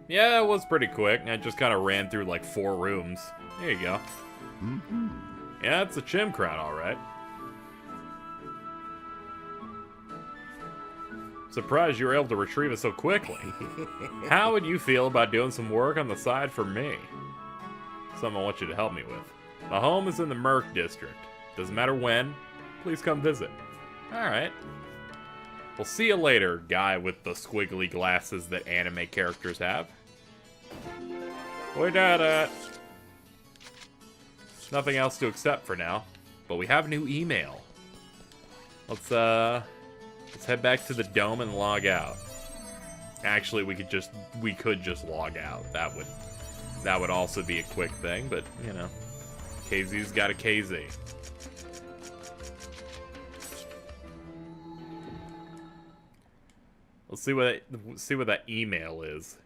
Yeah, it was pretty quick. I just kind of ran through like 4 rooms. There you go. Yeah, it's a chim crowd, alright. Surprised you were able to retrieve it so quickly. How would you feel about doing some work on the side for me? Something I want you to help me with. My home is in the Merc District. Doesn't matter when, please come visit. Alright. We'll see you later, guy with the squiggly glasses that anime characters have. We did it! Nothing else to accept for now, but we have a new email. Let's head back to the dome and log out. Actually, we could just log out. That would also be a quick thing, but you know, KZ's got a KZ. Let's see what that email is.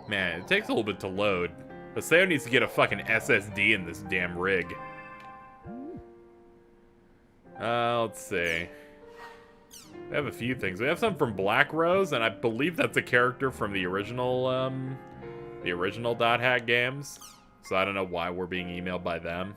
Man, it takes a little bit to load. Paseo needs to get a fucking SSD in this damn rig. Let's see. We have a few things. We have some from Black Rose, and I believe that's a character from the original Dot Hack games. So I don't know why we're being emailed by them.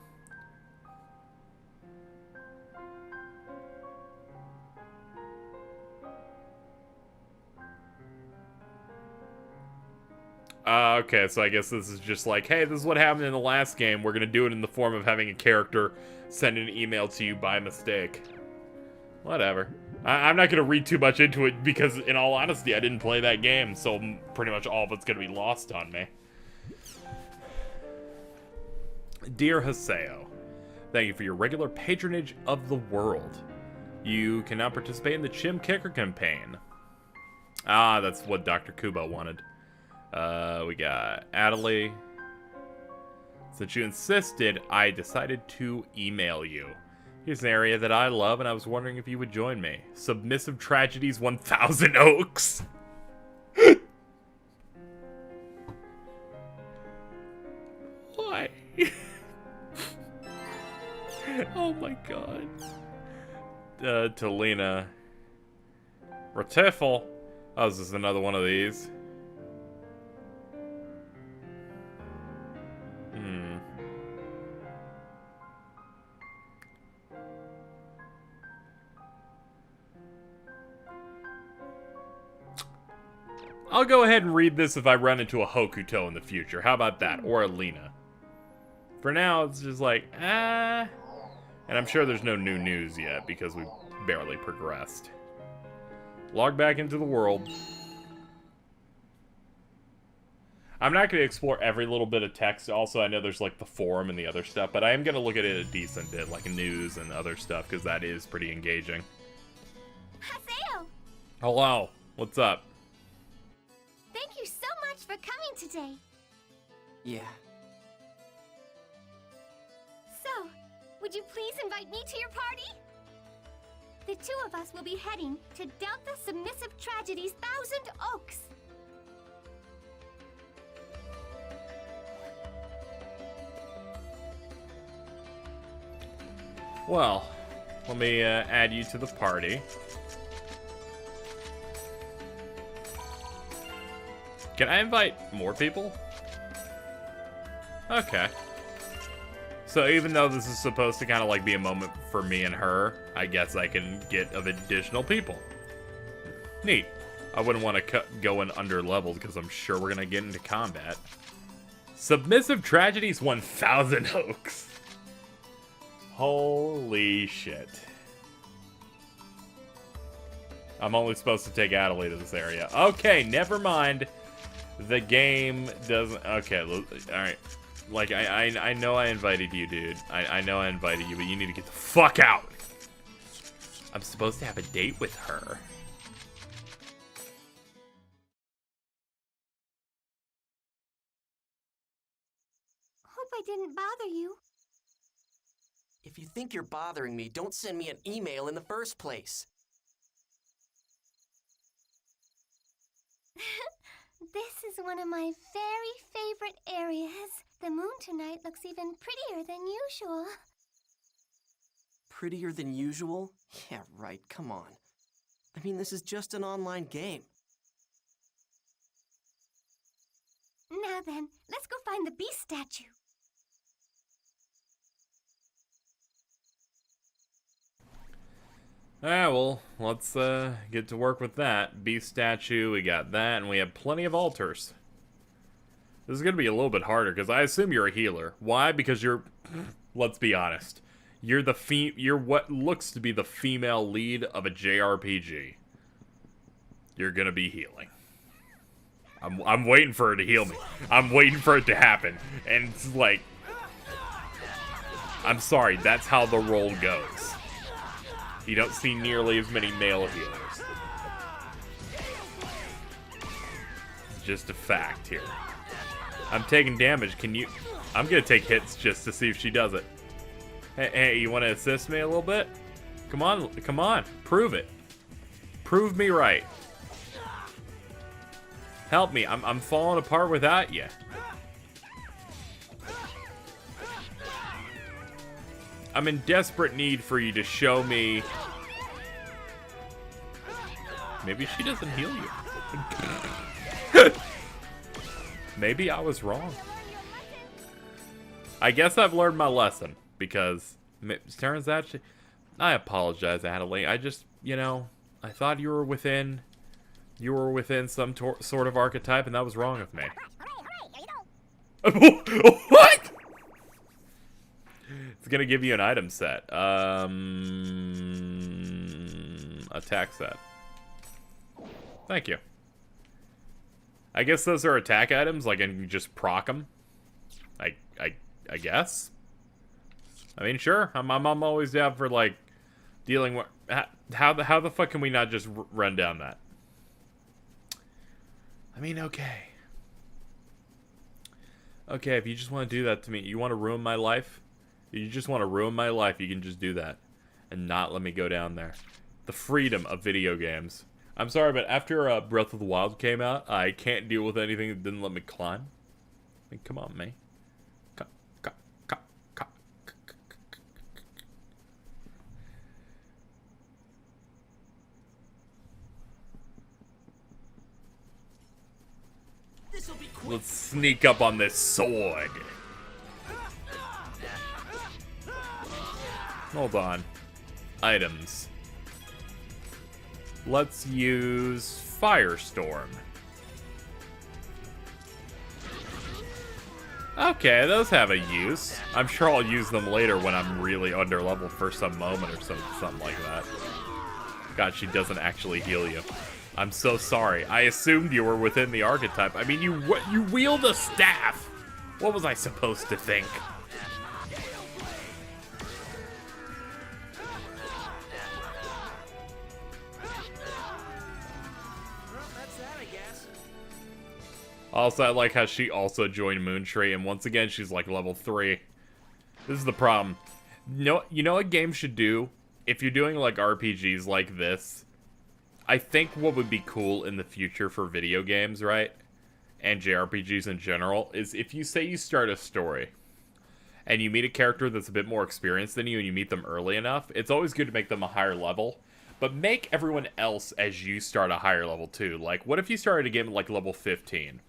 Okay, so I guess this is just like, hey, this is what happened in the last game. We're gonna do it in the form of having a character send an email to you by mistake. Whatever. I'm not gonna read too much into it because, in all honesty, I didn't play that game, so pretty much all of it's gonna be lost on me. Dear Haseo, thank you for your regular patronage of the world. You can now participate in the Chim Kicker campaign. Ah, that's what Dr. Kubo wanted. We got Adelaide. Since you insisted, I decided to email you. Here's an area that I love, and I was wondering if you would join me. Submissive Tragedies 1000 Oaks. Why? Oh my god. To Lena. Retiffle. Oh, is this another one of these? I'll go ahead and read this if I run into a Hokuto in the future. How about that? Or a Lena. For now, it's just like, And I'm sure there's no new news yet because we barely progressed. Log back into the world. I'm not going to explore every little bit of text. Also, I know there's like the forum and the other stuff, but I am going to look at it a decent bit, like news and other stuff, because that is pretty engaging. Haseo! Hello. What's up? Thank you so much for coming today. Yeah. So, would you please invite me to your party? The two of us will be heading to Delta Submissive Tragedies 1000 Oaks. Well, let me add you to the party. Can I invite more people? Okay. So even though this is supposed to kind of like be a moment for me and her, I guess I can get of additional people. Neat. I wouldn't want to go in under leveled because I'm sure we're going to get into combat. Submissive Tragedies 1000 Oaks. Holy shit. I'm only supposed to take Adelaide to this area. Okay, never mind. The game doesn't... Okay, alright. Like, I know I invited you, dude. I know I invited you, but you need to get the fuck out! I'm supposed to have a date with her. Hope I didn't bother you. If you think you're bothering me, don't send me an email in the first place. This is one of my very favorite areas. The moon tonight looks even prettier than usual. Prettier than usual? Yeah, right, come on. I mean, this is just an online game. Now then, let's go find the beast statue. Ah, well, let's get to work with that. Beast statue, we got that, and we have plenty of altars. This is going to be a little bit harder, because I assume you're a healer. Why? Because you're, let's be honest, you're what looks to be the female lead of a JRPG. You're going to be healing. I'm waiting for her to heal me. I'm waiting for it to happen. And it's like, I'm sorry, that's how the role goes. You don't see nearly as many male healers. It's just a fact here. I'm taking damage. Can you... I'm gonna take hits just to see if she does it. Hey, you want to assist me a little bit? Come on, come on. Prove it. Prove me right. Help me. I'm falling apart without you. I'm in desperate need for you to show me. Maybe she doesn't heal you. Maybe I was wrong. I guess I've learned my lesson, because it turns out I apologize, Adelie. I just, you know, I thought you were within some sort of archetype, and that was wrong of me. What? It's gonna give you an item set. Attack set. Thank you. I guess those are attack items, like, and you just proc them. I guess. I mean, sure. I'm always down for, like, dealing with... How the fuck can we not just run down that? I mean, okay. Okay, if you just want to do that to me, you want to ruin my life? You just want to ruin my life, you can just do that. And not let me go down there. The freedom of video games. I'm sorry, but after Breath of the Wild came out, I can't deal with anything that didn't let me climb. I mean, come on, man. Let's sneak up on this sword. Hold on. Items. Let's use Firestorm. Okay, those have a use. I'm sure I'll use them later when I'm really under level for some moment or something like that. God, she doesn't actually heal you. I'm so sorry. I assumed you were within the archetype. I mean, you wield a staff. What was I supposed to think? Also, I like how she also joined Moontree, and once again, she's like level 3. This is the problem. You know what games should do? If you're doing like RPGs like this, I think what would be cool in the future for video games, right? And JRPGs in general, is if you say you start a story, and you meet a character that's a bit more experienced than you, and you meet them early enough, it's always good to make them a higher level. But make everyone else as you start a higher level too. Like, what if you started a game at like level 15?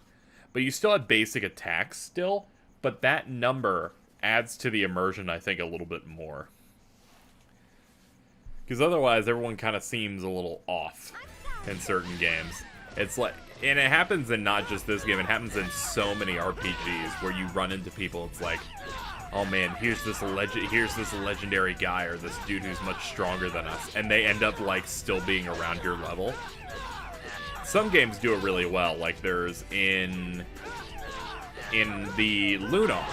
But you still have basic attacks still, but that number adds to the immersion, I think, a little bit more. Because otherwise, everyone kind of seems a little off in certain games. It's like, and it happens in not just this game, it happens in so many RPGs where you run into people, it's like, oh man, here's this legendary guy or this dude who's much stronger than us, and they end up like still being around your level. Some games do it really well, like there's in the Lunar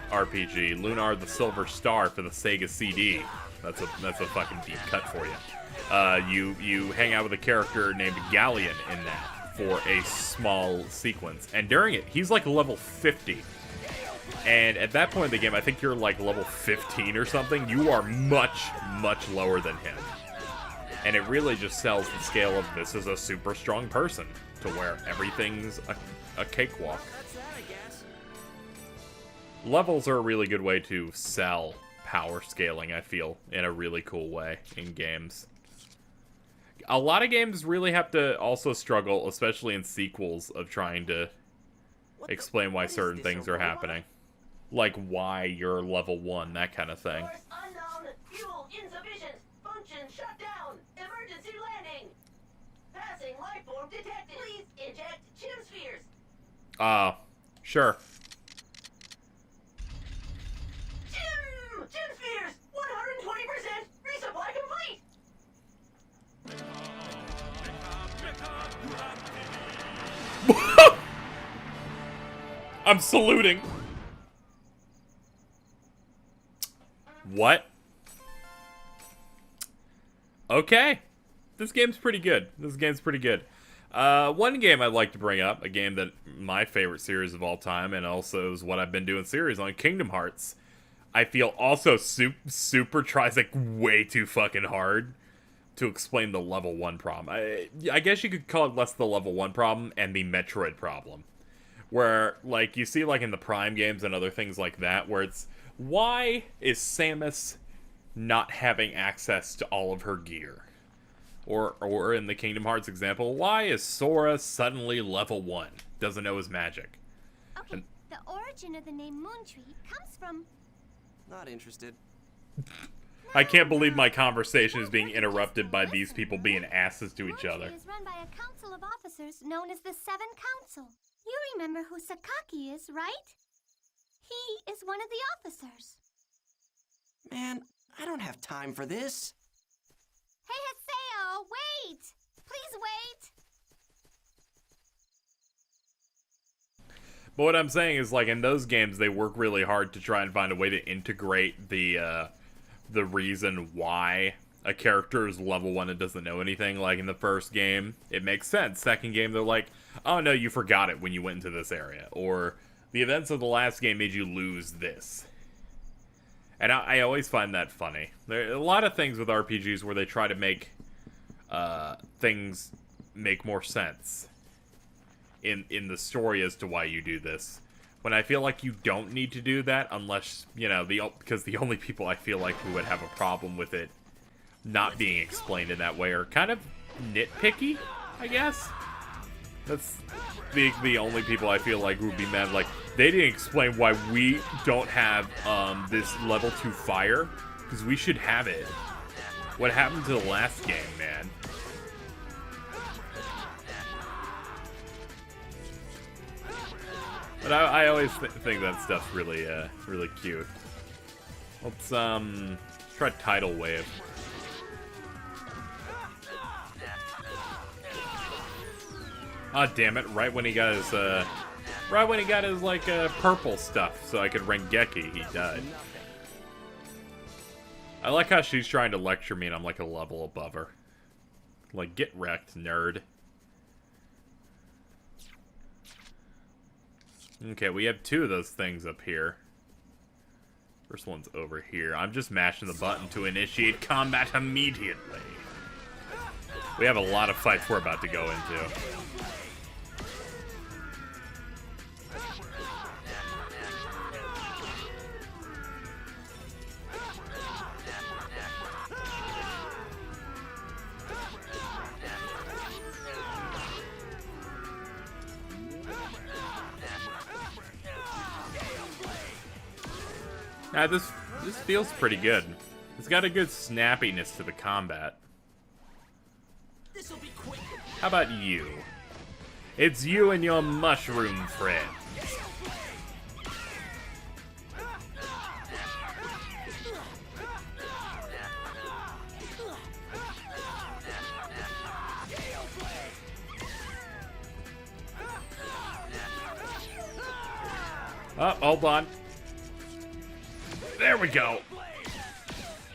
RPG, Lunar the Silver Star for the Sega CD. That's a fucking deep cut for you. You hang out with a character named Galleon in that for a small sequence, and during it, he's like level 50. And at that point in the game, I think you're like level 15 or something. You are much, much lower than him. And it really just sells the scale of this is a super strong person to where everything's a cakewalk. Levels are a really good way to sell power scaling, I feel, in a really cool way in games. A lot of games really have to also struggle, especially in sequels, of trying to explain why certain things are happening. Like why you're level 1, that kind of thing. Source unknown. Fuel insufficient. Function shut down. Emergency landing. Passing life form detected. Please eject chim spheres. Sure. Chim spheres. 120%. Resupply complete. I'm saluting. What? Okay. This game's pretty good. One game I'd like to bring up, a game that my favorite series of all time, and also is what I've been doing series on, Kingdom Hearts. I feel also super tries like way too fucking hard to explain the level 1 problem. I guess you could call it less the level 1 problem and the Metroid problem. Where, like, you see, like, in the Prime games and other things like that, where it's, why is Samus not having access to all of her gear? Or in the Kingdom Hearts example, why is Sora suddenly level 1? Doesn't know his magic. Okay, the origin of the name Moontree comes from... Not interested. I can't believe my conversation is being interrupted by these people being asses to each other. Moontree is run by a council of officers known as the Seven Council. You remember who Sakaki is, right? He is one of the officers. Man, I don't have time for this. Hey, Haseo, wait! Please wait! But what I'm saying is, like, in those games, they work really hard to try and find a way to integrate the reason why a character is level 1 and doesn't know anything. Like, in the first game, it makes sense. Second game, they're like, oh no, you forgot it when you went into this area. Or, the events of the last game made you lose this. And I always find that funny. There are a lot of things with RPGs where they try to make things make more sense in the story as to why you do this. When I feel like you don't need to do that unless, you know, because the only people I feel like who would have a problem with it not being explained in that way are kind of nitpicky, I guess. That's the only people I feel like would be mad. Like, they didn't explain why we don't have this level 2 fire, because we should have it. What happened to the last game, man? But I always think that stuff's really really cute. Let's try Tidal Wave. Ah, damn it! Right when he got his like purple stuff, so I could Rengeki, he died. I like how she's trying to lecture me, and I'm like a level above her. Like, get wrecked, nerd. Okay, we have 2 of those things up here. First one's over here. I'm just mashing the button to initiate combat immediately. We have a lot of fights we're about to go into. Now, this feels pretty good. It's got a good snappiness to the combat. This'll be quick. How about you? It's you and your mushroom friend. Oh, hold on. There we go.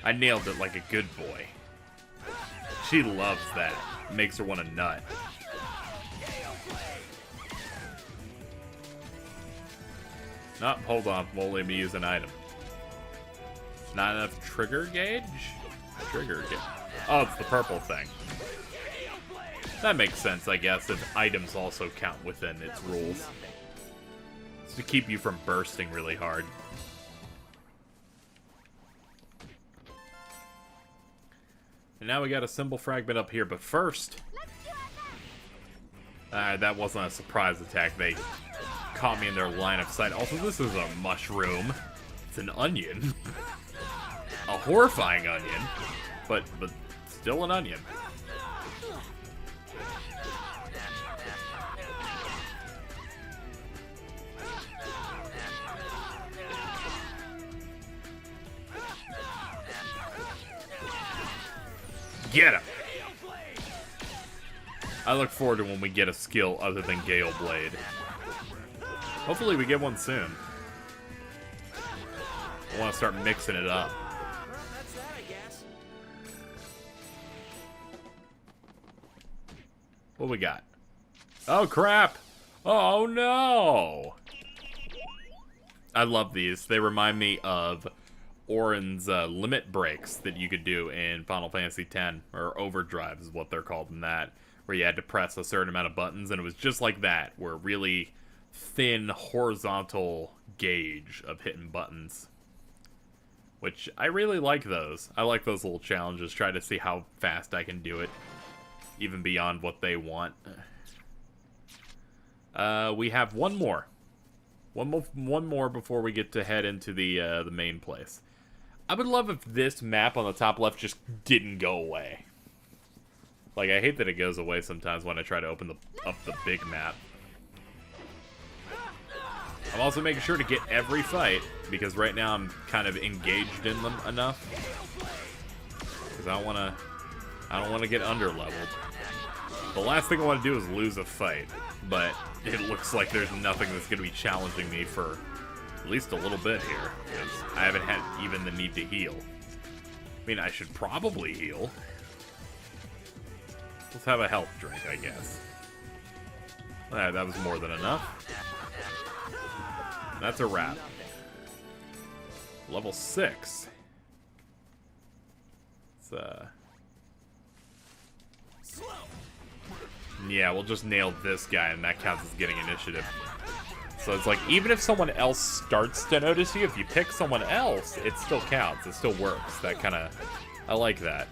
I nailed it like a good boy. She loves that. Makes her want to nut. Oh, hold on. Won't let me use an item. Not enough trigger gauge? Trigger gauge. Oh, it's the purple thing. That makes sense, I guess, if items also count within its rules. It's to keep you from bursting really hard. and now we got a symbol fragment up here, but first... that wasn't a surprise attack. They caught me in their line of sight. Also, this is a mushroom. It's an onion. A horrifying onion, but still an onion. Get him! I look forward to when we get a skill other than Gale Blade. Hopefully we get one soon. I want to start mixing it up. That's that, I guess. What we got? Oh, crap! Oh, no! I love these. They remind me of Auron's limit breaks that you could do in Final Fantasy X, or overdrive is what they're called in that, where you had to press a certain amount of buttons, and it was just like that, where a really thin, horizontal gauge of hitting buttons. Which, I really like those. I like those little challenges, try to see how fast I can do it, even beyond what they want. We have one more. One more before we get to head into the main place. I would love if this map on the top left just didn't go away. Like, I hate that it goes away sometimes when I try to open up the big map. I'm also making sure to get every fight, because right now I'm kind of engaged in them enough. Because I don't want to get underleveled. The last thing I want to do is lose a fight, but it looks like there's nothing that's going to be challenging me for at least a little bit here, because I haven't had even the need to heal. I mean, I should probably heal. Let's have a health drink, I guess. That was more than enough. That's a wrap. Level 6. It's, yeah, we'll just nail this guy, and that counts as getting initiative. So it's like, even if someone else starts to notice you, if you pick someone else, it still counts. It still works. That kind of... I like that.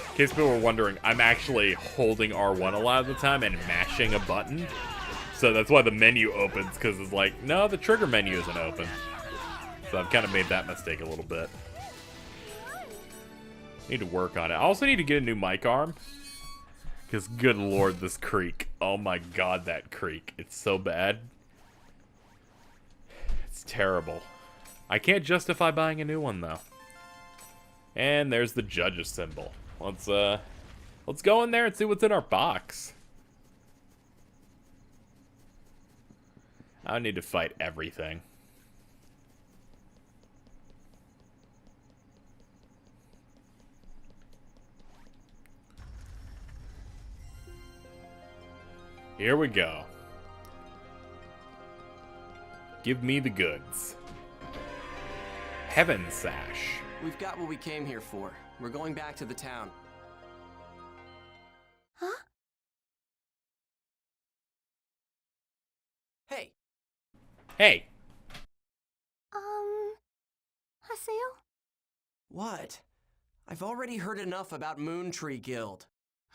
In case people were wondering, I'm actually holding R1 a lot of the time and mashing a button. So that's why the menu opens, because it's like, no, the trigger menu isn't open. So I've kind of made that mistake a little bit. Need to work on it. I also need to get a new mic arm. Because, good lord, this creak. Oh my god, that creak. It's so bad. It's terrible. I can't justify buying a new one, though. And there's the judge's symbol. Let's go in there and see what's in our box. I need to fight everything. Here we go. Give me the goods. Heaven Sash. We've got what we came here for. We're going back to the town. Huh? Hey. Hey. Haseo? What? I've already heard enough about Moon Tree Guild.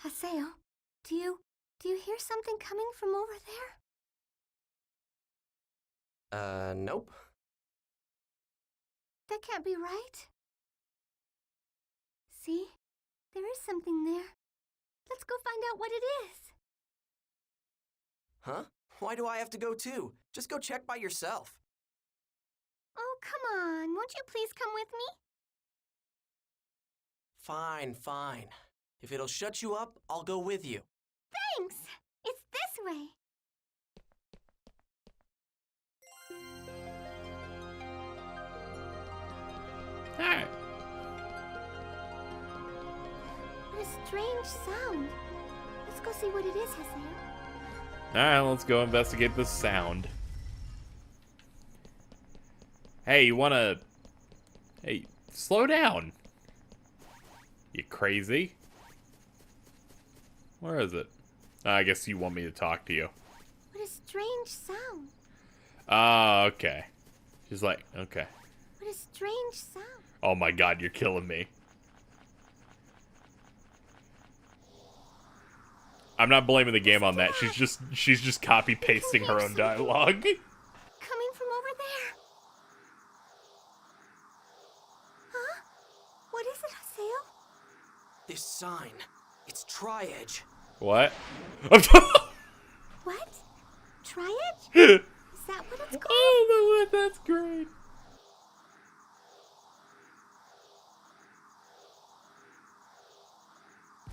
Haseo, do you hear something coming from over there? Nope. That can't be right. See? There is something there. Let's go find out what it is. Huh? Why do I have to go too? Just go check by yourself. Oh, come on. Won't you please come with me? Fine, fine. If it'll shut you up, I'll go with you. Thanks! It's this way. Alright. What a strange sound. Let's go see what it is, Haseo. Alright, let's go investigate this sound. Hey, you wanna... Hey, slow down. You crazy? Where is it? I guess you want me to talk to you. What a strange sound. Ah, okay. She's like, okay. What a strange sound. Oh my god, you're killing me. I'm not blaming the game on that. She's just copy pasting her own dialogue. Coming from over there. Huh? What is it, Haseo? This sign. It's Tri-Edge. What? What? Tri-Edge? Is that what it's called? Oh, no, that's great.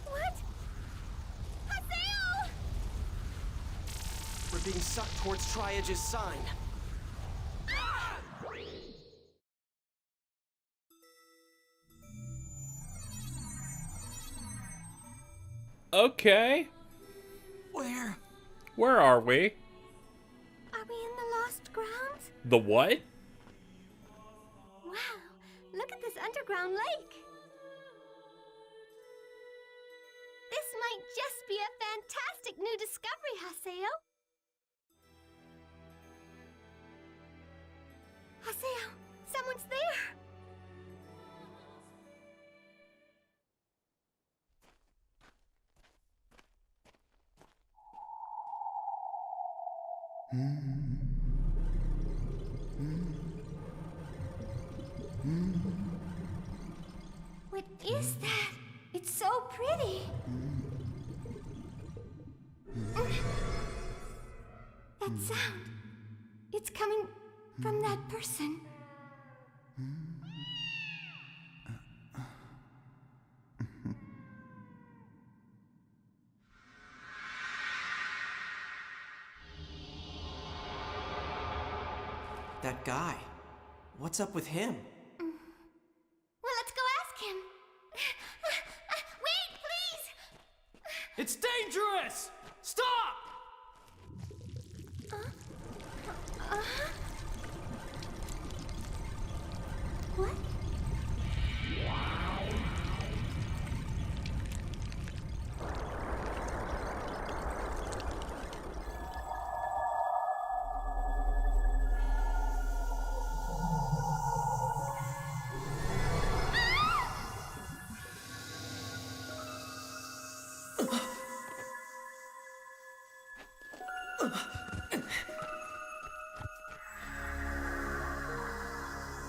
What? Haseo! We're being sucked towards Tri-Edge's sign. Okay. Where are we? Are we in the Lost Grounds? The what? Wow, look at this underground lake. This might just be a fantastic new discovery, Haseo. Haseo, someone's there. What is that? It's so pretty. That sound. It's coming from that person. That guy. What's up with him? Well, let's go ask him. Wait, please! It's dangerous! Stop! What?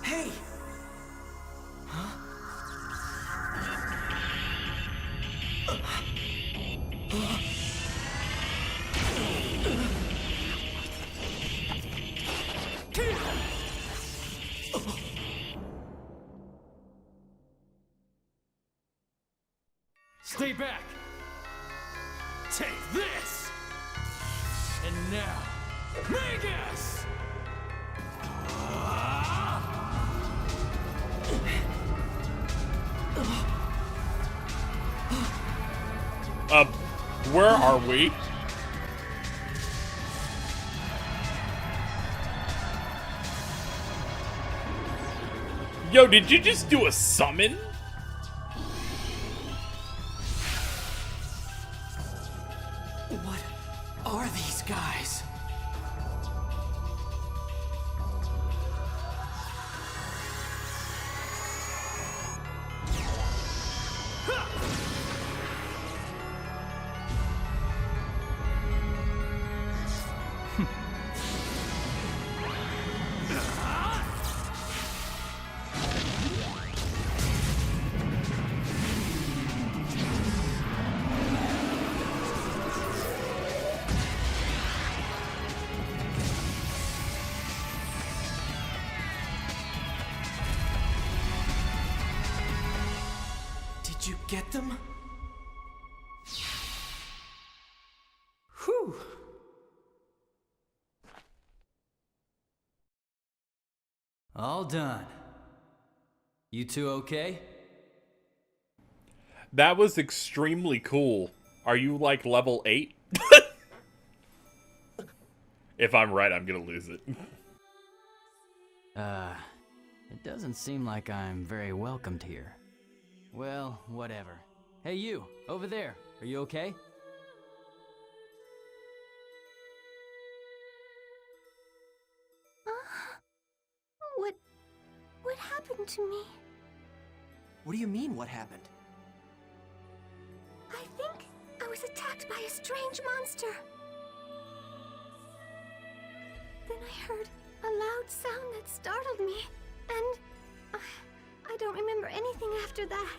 Hey! Stay back! Take this! And now, Magus! Where are we? Yo, did you just do a summon? What are these guys? Did you get them? Whew. All done. You two okay? That was extremely cool. Are you like level 8? If I'm right, I'm gonna lose it. It doesn't seem like I'm very welcomed here. Well, whatever. Hey, you, over there. Are you okay? What happened to me? What do you mean, what happened? I think I I was attacked by a strange monster. Then I heard a loud sound that startled me, and I don't remember anything after that.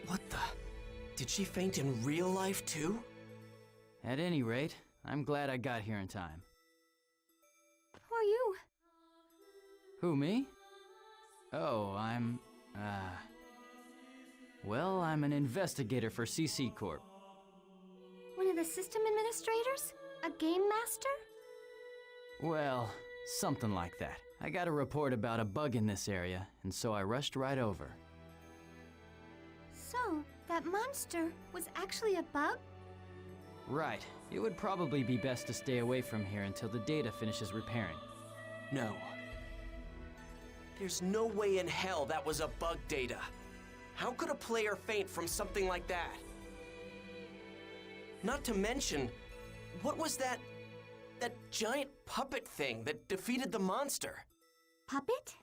What the? Did she faint in real life too? At any rate, I'm glad I got here in time. Who are you? Who, me? Oh, well, I'm an investigator for CC Corp. One of the system administrators? A game master? Well, something like that. I got a report about a bug in this area, and so I rushed right over. So, that monster was actually a bug? Right. It would probably be best to stay away from here until the data finishes repairing. No. There's no way in hell that was a bug data. How could a player faint from something like that? Not to mention, what was that giant puppet thing that defeated the monster? Puppet?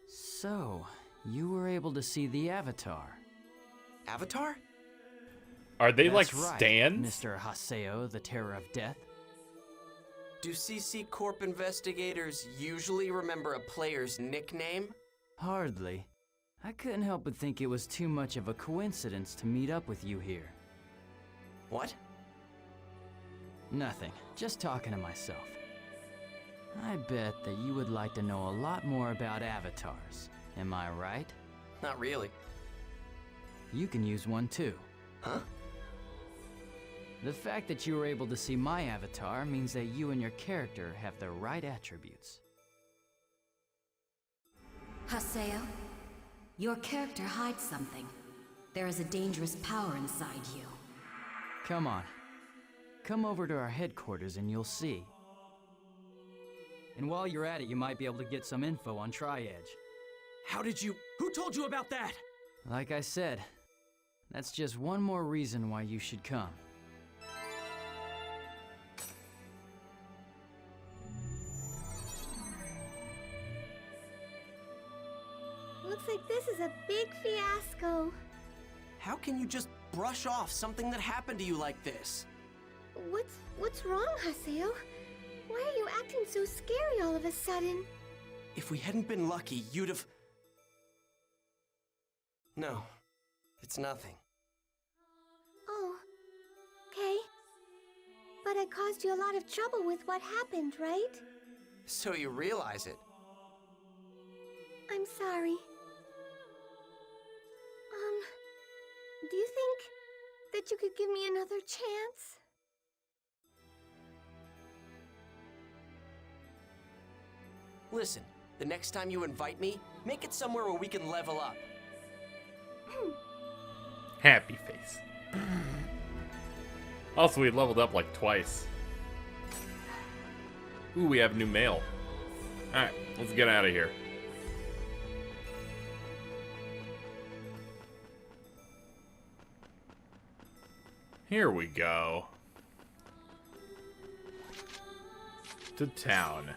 So, you were able to see the Avatar. Avatar? Are they That's like right, stands? Mr. Haseo, the Terror of Death. Do CC Corp investigators usually remember a player's nickname? Hardly. I couldn't help but think it was too much of a coincidence to meet up with you here. What? Nothing. Just talking to myself. I bet that you would like to know a lot more about avatars. Am I right? Not really. You can use one too. Huh? The fact that you were able to see my avatar means that you and your character have the right attributes. Haseo, your character hides something. There is a dangerous power inside you. Come on. Come over to our headquarters and you'll see. And while you're at it, you might be able to get some info on Tri-Edge. Who told you about that? Like I said, that's just one more reason why you should come. Looks like this is a big fiasco. How can you just brush off something that happened to you like this? What's wrong, Haseo? Why are you acting so scary all of a sudden? If we hadn't been lucky, you'd have... No, it's nothing. Oh, okay. But I caused you a lot of trouble with what happened, right? So you realize it. I'm sorry. Do you think that you could give me another chance? Listen, the next time you invite me, make it somewhere where we can level up. Happy face. Also, we leveled up like twice. Ooh, we have new mail. Alright, let's get out of here. Here we go. To town.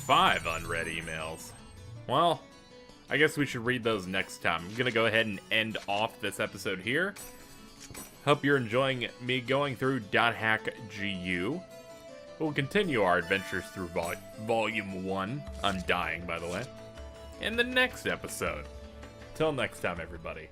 Five unread emails. Well, I guess we should read those next time. I'm gonna go ahead and end off this episode here. Hope you're enjoying me going through .hack.gu. We'll continue our adventures through Volume 1, Undying, by the way, in the next episode. Till next time, everybody.